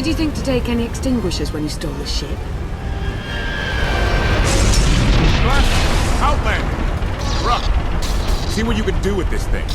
Did you think to take any extinguishers when you stole the ship? Outlander! You're up. See what you can do with this thing.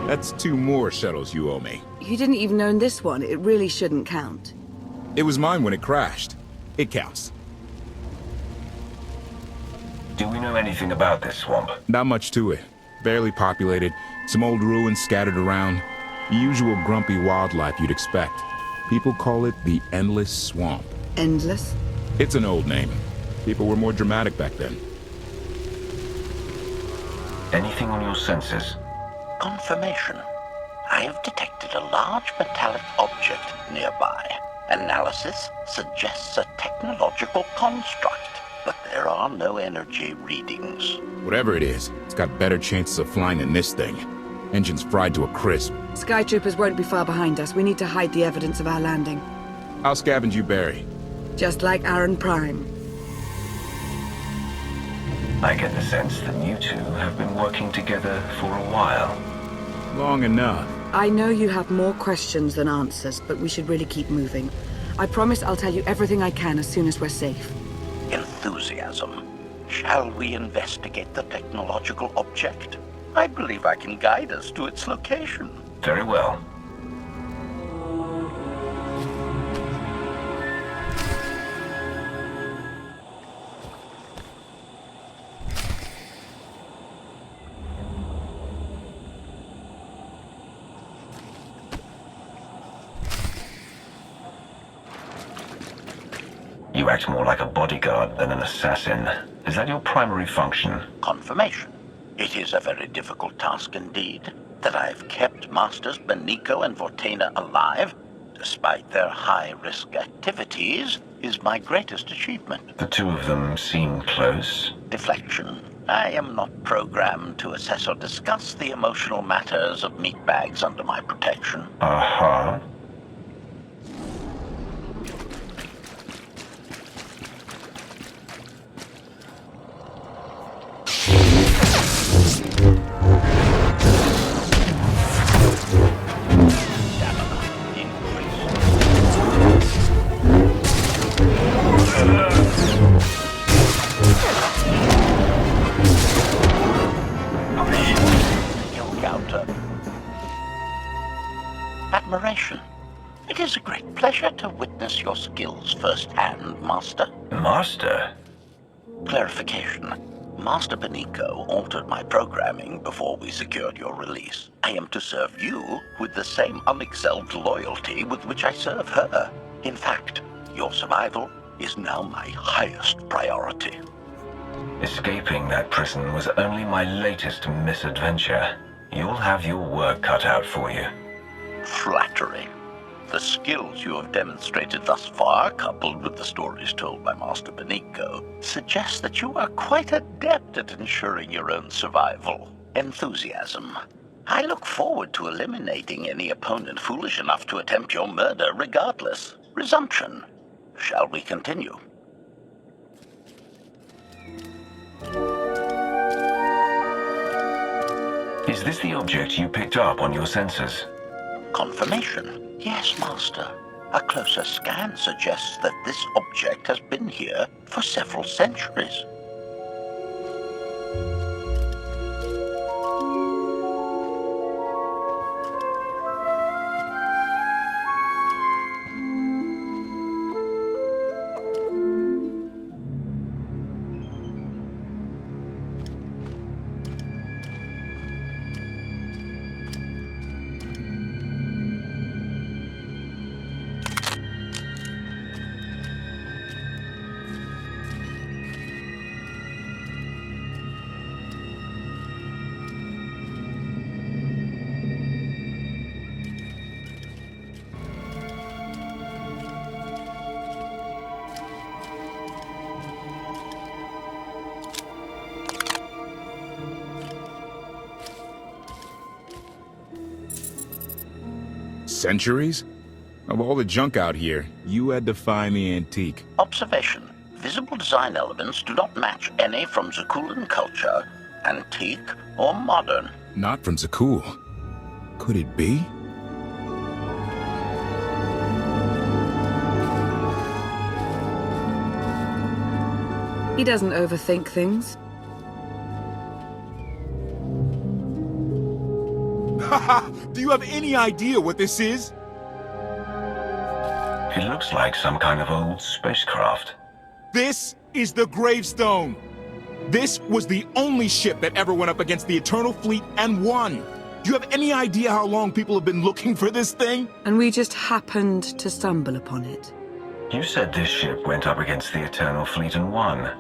That's 2 more shuttles you owe me. You didn't even own this one. It really shouldn't count. It was mine when it crashed. It counts. Do we know anything about this swamp? Not much to it. Barely populated, some old ruins scattered around. The usual grumpy wildlife you'd expect. People call it the Endless Swamp. Endless? It's an old name. People were more dramatic back then. Anything on your sensors? Confirmation. I have detected a large metallic object nearby. Analysis suggests a technological construct, but there are no energy readings. Whatever it is, it's got better chances of flying than this thing. Engine's fried to a crisp. Sky troopers won't be far behind us. We need to hide the evidence of our landing. I'll scavenge you, Barry. Just like Aaron Prime. I get the sense that you two have been working together for a while. Long enough. I know you have more questions than answers, but we should really keep moving. I promise I'll tell you everything I can as soon as we're safe. Enthusiasm. Shall we investigate the technological object? I believe I can guide us to its location. Very well. You act more like a bodyguard than an assassin. Is that your primary function? Confirmation. It is a very difficult task indeed. That I've kept Masters Beniko and Vortena alive, despite their high-risk activities, is my greatest achievement. The two of them seem close. Deflection. I am not programmed to assess or discuss the emotional matters of meatbags under my protection. Uh-huh. Admiration. It is a great pleasure to witness your skills firsthand, Master. Master? Clarification. Master Beniko altered my programming before we secured your release. I am to serve you with the same unexcelled loyalty with which I serve her. In fact, your survival is now my highest priority. Escaping that prison was only my latest misadventure. You'll have your work cut out for you. Flattery. The skills you have demonstrated thus far, coupled with the stories told by Master Beniko, suggest that you are quite adept at ensuring your own survival. Enthusiasm. I look forward to eliminating any opponent foolish enough to attempt your murder regardless. Resumption. Shall we continue? Is this the object you picked up on your sensors? Confirmation. Yes, Master. A closer scan suggests that this object has been here for several centuries. Centuries? Of all the junk out here, you had to find the antique. Observation. Visible design elements do not match any from Zakuulan culture, antique or modern. Not from Zakuul. Could it be? He doesn't overthink things. Haha! Do you have any idea what this is? It looks like some kind of old spacecraft. This is the gravestone! This was the only ship that ever went up against the Eternal Fleet and won! Do you have any idea how long people have been looking for this thing? And we just happened to stumble upon it. You said this ship went up against the Eternal Fleet and won.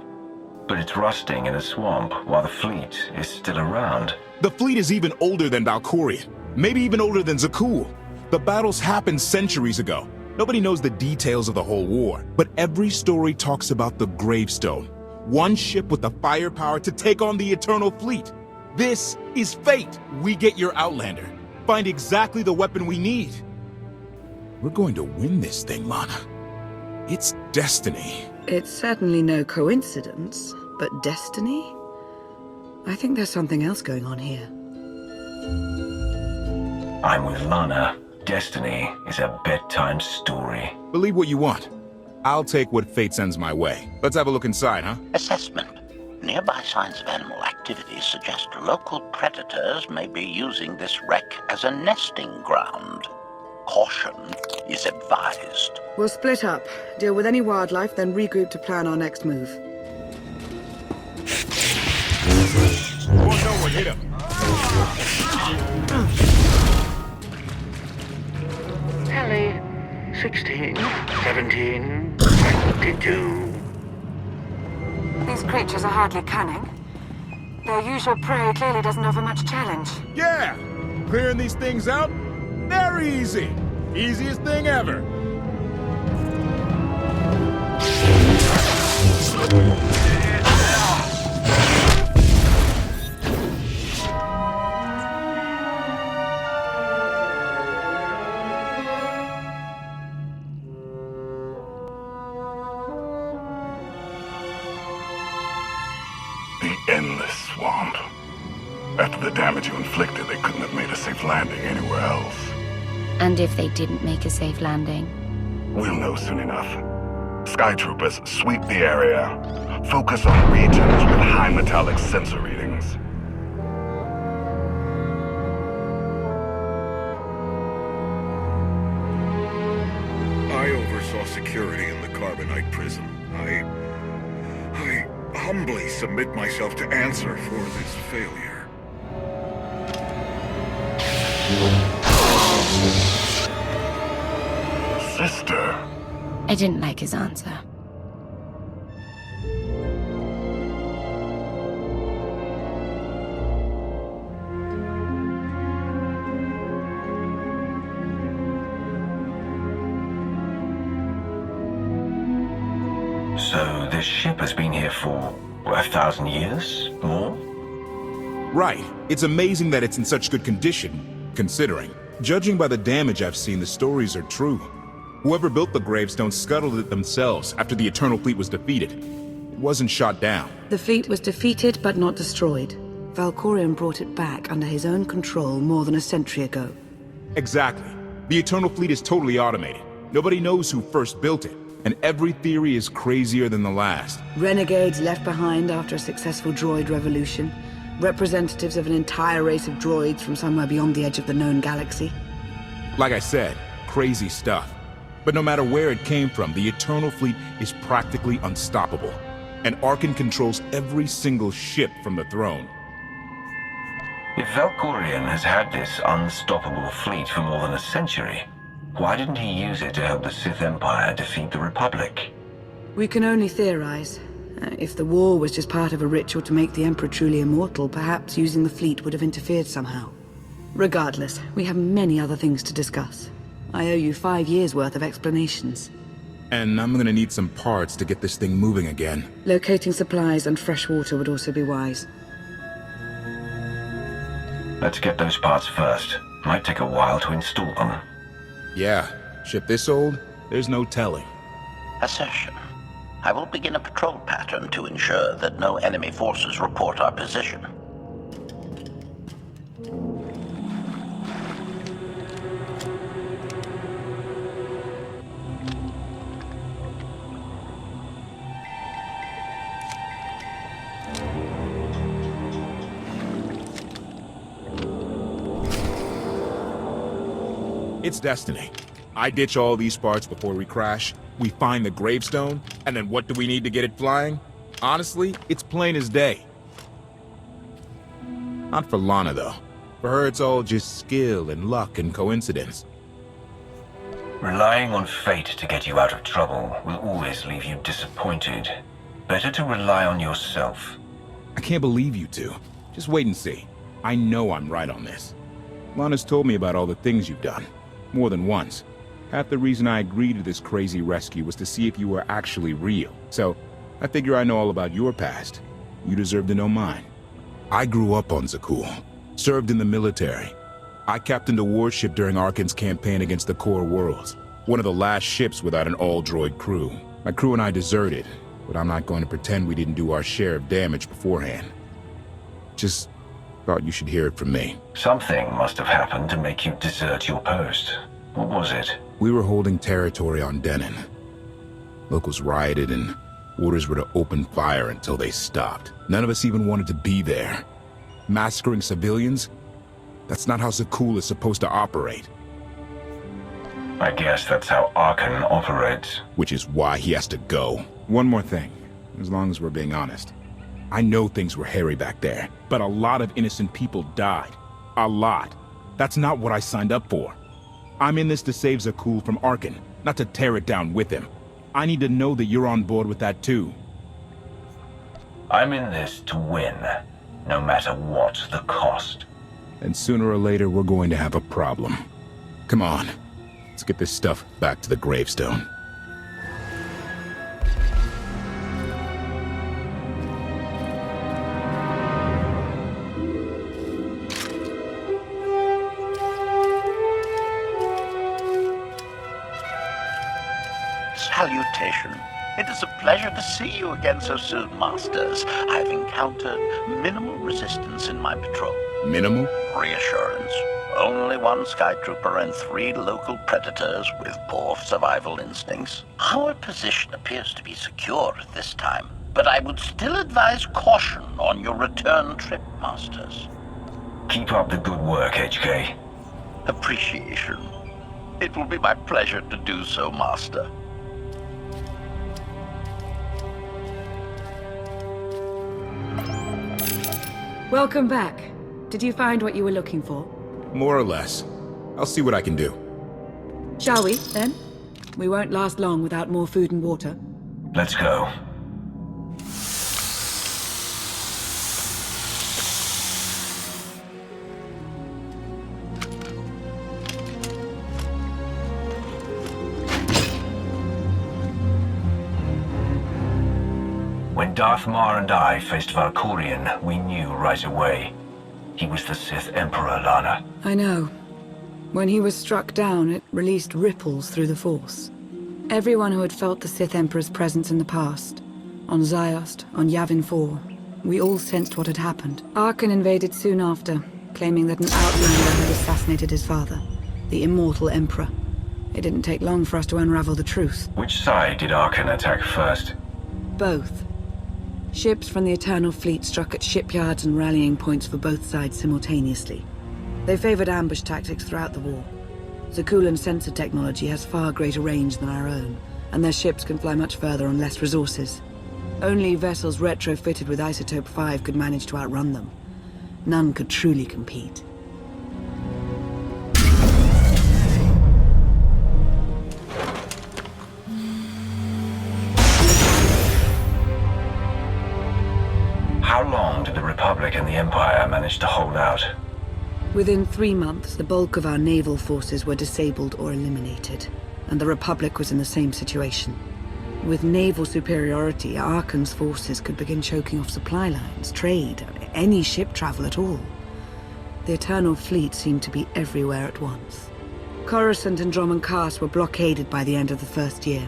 But it's rusting in a swamp while the fleet is still around. The fleet is even older than Valkorion. Maybe even older than Zakuul. The battles happened centuries ago. Nobody knows the details of the whole war, but every story talks about the gravestone. One ship with the firepower to take on the Eternal Fleet. This is fate. We get your Outlander. Find exactly the weapon we need. We're going to win this thing, Lana. It's destiny. It's certainly no coincidence, but destiny? I think there's something else going on here. I'm with Lana. Destiny is a bedtime story. Believe what you want. I'll take what fate sends my way. Let's have a look inside, huh? Assessment. Nearby signs of animal activity suggest local predators may be using this wreck as a nesting ground. Caution is advised. We'll split up, deal with any wildlife, then regroup to plan our next move. Oh, no one hit him. Ellie, 16, 17, 22. These creatures are hardly cunning. Their usual prey clearly doesn't offer much challenge. Yeah! Clearing these things out? Very easy. Easiest thing ever. The endless swamp. After the damage you inflicted, they couldn't have made a safe landing anywhere else. And if they didn't make a safe landing? We'll know soon enough. Skytroopers, sweep the area. Focus on regions with high metallic sensor readings. I oversaw security in the Carbonite prison. I humbly submit myself to answer for this failure. Sister. I didn't like his answer. So this ship has been here for 1,000 years? More? Right. It's amazing that it's in such good condition, considering. Judging by the damage I've seen, the stories are true. Whoever built the gravestone scuttled it themselves after the Eternal Fleet was defeated. It wasn't shot down. The fleet was defeated but not destroyed. Valkorion brought it back under his own control more than a century ago. Exactly. The Eternal Fleet is totally automated. Nobody knows who first built it, and every theory is crazier than the last. Renegades left behind after a successful droid revolution. Representatives of an entire race of droids from somewhere beyond the edge of the known galaxy. Like I said, crazy stuff. But no matter where it came from, the Eternal Fleet is practically unstoppable. And Arkin controls every single ship from the throne. If Valkorion has had this unstoppable fleet for more than a century, why didn't he use it to help the Sith Empire defeat the Republic? We can only theorize. If the war was just part of a ritual to make the Emperor truly immortal, perhaps using the fleet would have interfered somehow. Regardless, we have many other things to discuss. I owe you 5 years' worth of explanations. And I'm gonna need some parts to get this thing moving again. Locating supplies and fresh water would also be wise. Let's get those parts first. Might take a while to install them. Yeah, ship this old? There's no telling. Assertion. I will begin a patrol pattern to ensure that no enemy forces report our position. It's destiny. I ditch all these parts before we crash, we find the gravestone, and then what do we need to get it flying? Honestly, it's plain as day. Not for Lana, though. For her, it's all just skill and luck and coincidence. Relying on fate to get you out of trouble will always leave you disappointed. Better to rely on yourself. I can't believe you two. Just wait and see. I know I'm right on this. Lana's told me about all the things you've done. More than once. Half the reason I agreed to this crazy rescue was to see if you were actually real. So, I figure I know all about your past. You deserve to know mine. I grew up on Zakuul. Served in the military. I captained a warship during Arkan's campaign against the Core Worlds. One of the last ships without an all-droid crew. My crew and I deserted, but I'm not going to pretend we didn't do our share of damage beforehand. Just thought you should hear it from me. Something must have happened to make you desert your post. What was it? We were holding territory on Denon. Locals rioted and orders were to open fire until they stopped. None of us even wanted to be there. Massacring civilians? That's not how Zakuul is supposed to operate. I guess that's how Arkan operates. Which is why he has to go. One more thing, as long as we're being honest. I know things were hairy back there, but a lot of innocent people died. A lot. That's not what I signed up for. I'm in this to save Zakuul from Arkan, not to tear it down with him. I need to know that you're on board with that too. I'm in this to win, no matter what the cost. And sooner or later, we're going to have a problem. Come on, let's get this stuff back to the gravestone. Salutation. It is a pleasure to see you again so soon, Masters. I've encountered minimal resistance in my patrol. Minimal? Reassurance. Only one Skytrooper and 3 local predators with poor survival instincts. Our position appears to be secure at this time, but I would still advise caution on your return trip, Masters. Keep up the good work, HK. Appreciation. It will be my pleasure to do so, Master. Welcome back. Did you find what you were looking for? More or less. I'll see what I can do. Shall we, then? We won't last long without more food and water. Let's go. When Darth Mar and I faced Valkorion, we knew right away. He was the Sith Emperor, Lana. I know. When he was struck down, it released ripples through the Force. Everyone who had felt the Sith Emperor's presence in the past, on Ziost, on Yavin 4, we all sensed what had happened. Arkan invaded soon after, claiming that an outlander had assassinated his father, the immortal Emperor. It didn't take long for us to unravel the truth. Which side did Arkan attack first? Both. Ships from the Eternal Fleet struck at shipyards and rallying points for both sides simultaneously. They favored ambush tactics throughout the war. Zakuulan sensor technology has far greater range than our own, and their ships can fly much further on less resources. Only vessels retrofitted with Isotope 5 could manage to outrun them. None could truly compete. How long did the Republic and the Empire manage to hold out? Within 3 months, the bulk of our naval forces were disabled or eliminated, and the Republic was in the same situation. With naval superiority, Arkan's forces could begin choking off supply lines, trade, any ship travel at all. The Eternal Fleet seemed to be everywhere at once. Coruscant and Drummond Cast were blockaded by the end of the first year.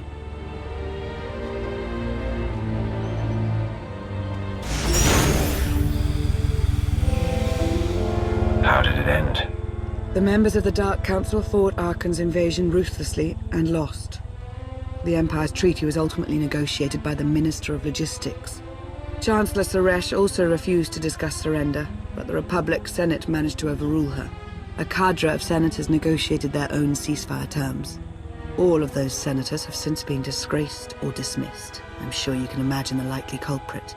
How did it end? The members of the Dark Council fought Arkan's invasion ruthlessly and lost. The Empire's treaty was ultimately negotiated by the Minister of Logistics. Chancellor Suresh also refused to discuss surrender, but the Republic Senate managed to overrule her. A cadre of senators negotiated their own ceasefire terms. All of those senators have since been disgraced or dismissed. I'm sure you can imagine the likely culprit.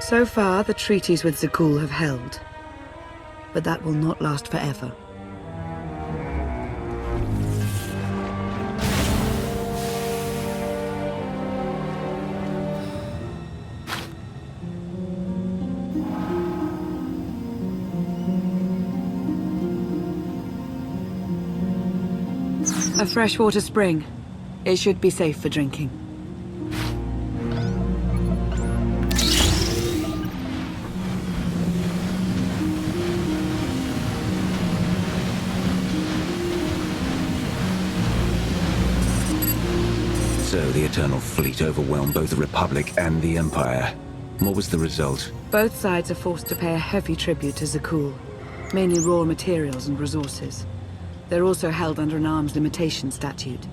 So far, the treaties with Zakuul have held. But that will not last forever. A freshwater spring. It should be safe for drinking. So the Eternal Fleet overwhelmed both the Republic and the Empire. What was the result? Both sides are forced to pay a heavy tribute to Zakuul, mainly raw materials and resources. They're also held under an arms limitation statute.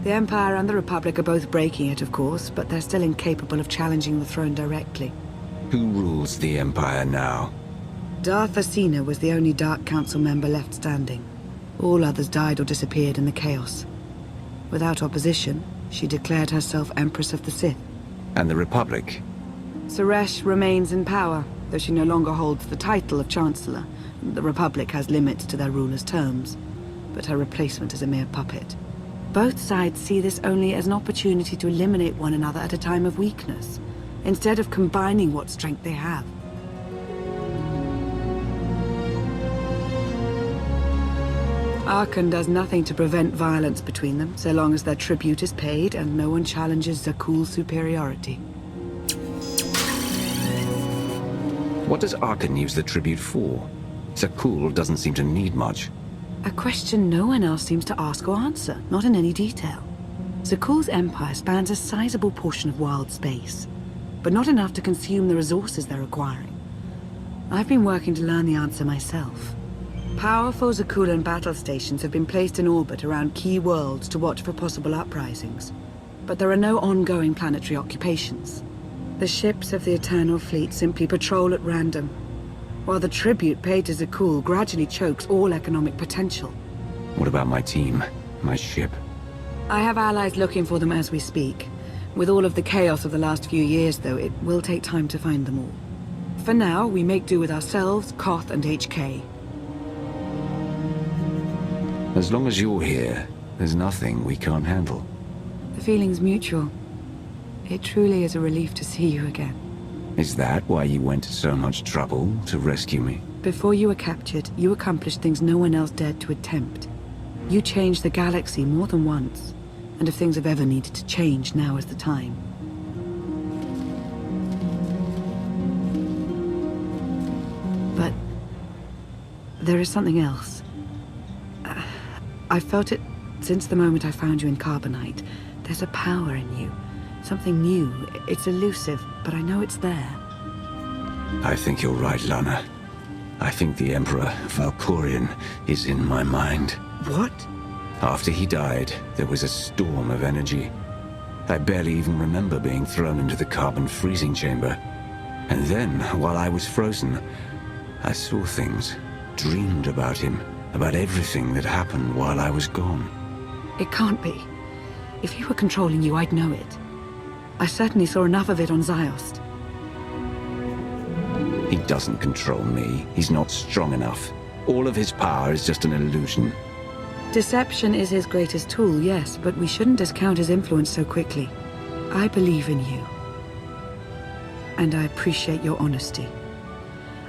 The Empire and the Republic are both breaking it, of course, but they're still incapable of challenging the throne directly. Who rules the Empire now? Darth Asina was the only Dark Council member left standing. All others died or disappeared in the chaos. Without opposition, she declared herself Empress of the Sith. And the Republic? Suresh remains in power, though she no longer holds the title of Chancellor. The Republic has limits to their ruler's terms, but her replacement is a mere puppet. Both sides see this only as an opportunity to eliminate one another at a time of weakness, instead of combining what strength they have. Arkan does nothing to prevent violence between them, so long as their tribute is paid and no one challenges Zakuul's superiority. What does Arkan use the tribute for? Zakuul doesn't seem to need much. A question no one else seems to ask or answer, not in any detail. Zakuul's empire spans a sizable portion of wild space, but not enough to consume the resources they're acquiring. I've been working to learn the answer myself. Powerful Zakuulan battle stations have been placed in orbit around key worlds to watch for possible uprisings, but there are no ongoing planetary occupations. The ships of the Eternal Fleet simply patrol at random, while the tribute paid to Zakuul gradually chokes all economic potential. What about my team? My ship? I have allies looking for them as we speak. With all of the chaos of the last few years, though, it will take time to find them all. For now, we make do with ourselves, Koth, and HK. As long as you're here, there's nothing we can't handle. The feeling's mutual. It truly is a relief to see you again. Is that why you went to so much trouble to rescue me? Before you were captured, you accomplished things no one else dared to attempt. You changed the galaxy more than once, and if things have ever needed to change, now is the time. But there is something else. I've felt it since the moment I found you in Carbonite. There's a power in you. Something new. It's elusive, but I know it's there. I think you're right, Lana. I think the Emperor Valkorion is in my mind. What? After he died, there was a storm of energy. I barely even remember being thrown into the carbon freezing chamber. And then, while I was frozen, I saw things, dreamed about him, about everything that happened while I was gone. It can't be. If he were controlling you, I'd know it. I certainly saw enough of it on Ziost. He doesn't control me. He's not strong enough. All of his power is just an illusion. Deception is his greatest tool, yes, but we shouldn't discount his influence so quickly. I believe in you. And I appreciate your honesty.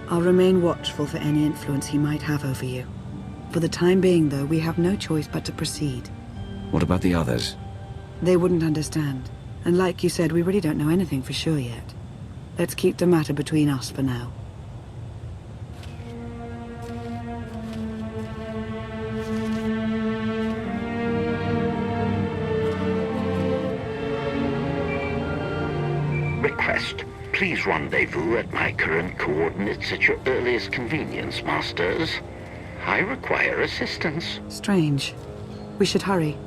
I'll remain watchful for any influence he might have over you. For the time being, though, we have no choice but to proceed. What about the others? They wouldn't understand. And like you said, we really don't know anything for sure yet. Let's keep the matter between us for now. Please rendezvous at my current coordinates at your earliest convenience, Masters. I require assistance. Strange. We should hurry.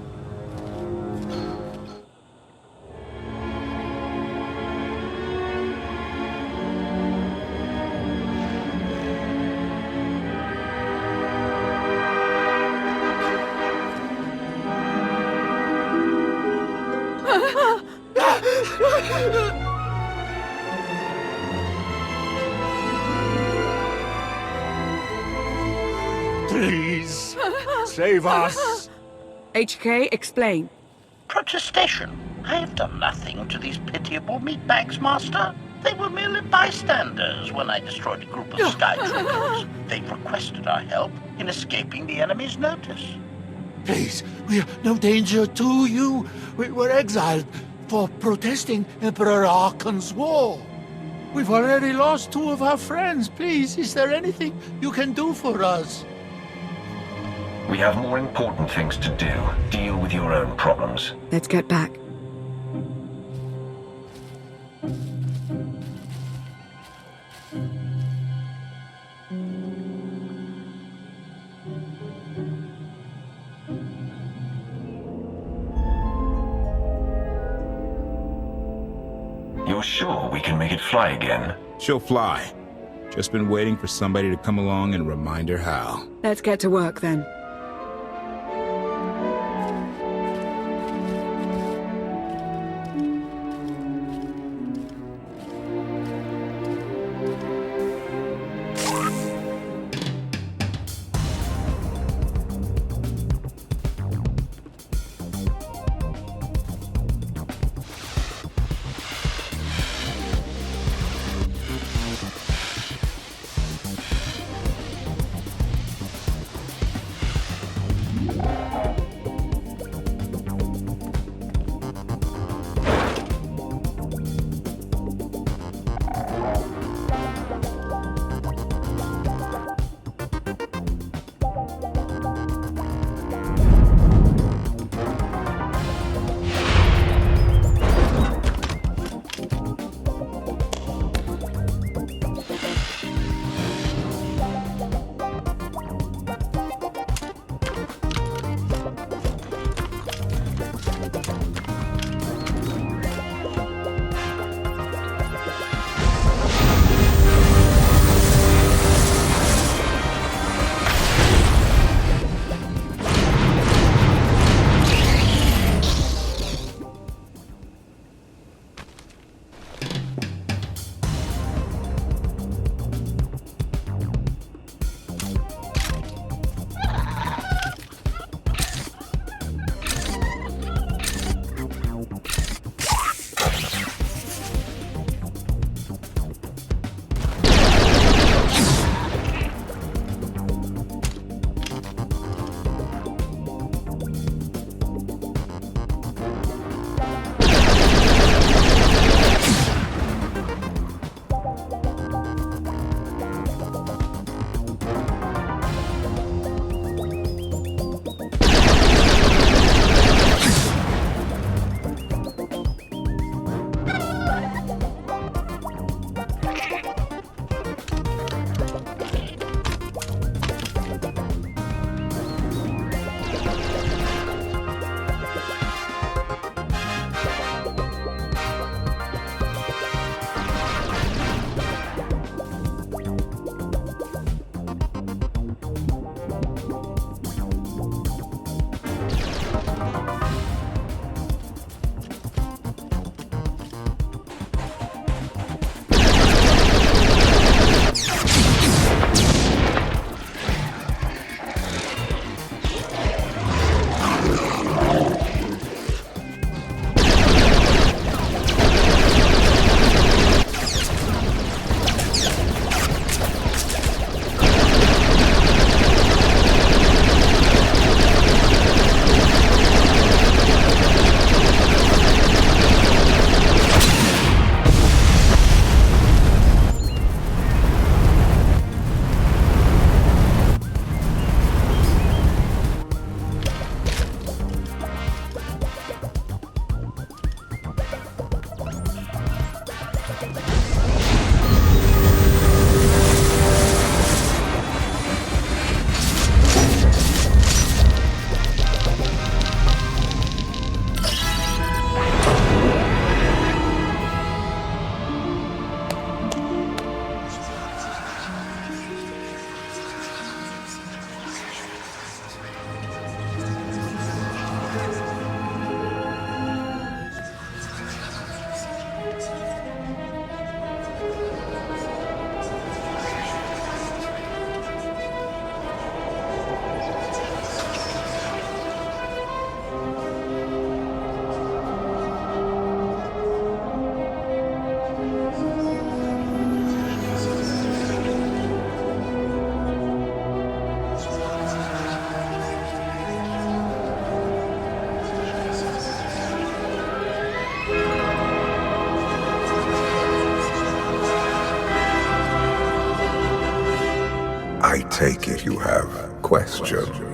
Please, save us. HK, explain. Protestation. I have done nothing to these pitiable meatbags, Master. They were merely bystanders when I destroyed a group of sky troopers. They requested our help in escaping the enemy's notice. Please, we are no danger to you. We were exiled for protesting Emperor Archon's war. We've already lost 2 of our friends. Please, is there anything you can do for us? We have more important things to do. Deal with your own problems. Let's get back. You're sure we can make it fly again? She'll fly. Just been waiting for somebody to come along and remind her how. Let's get to work then. I take it you have questions.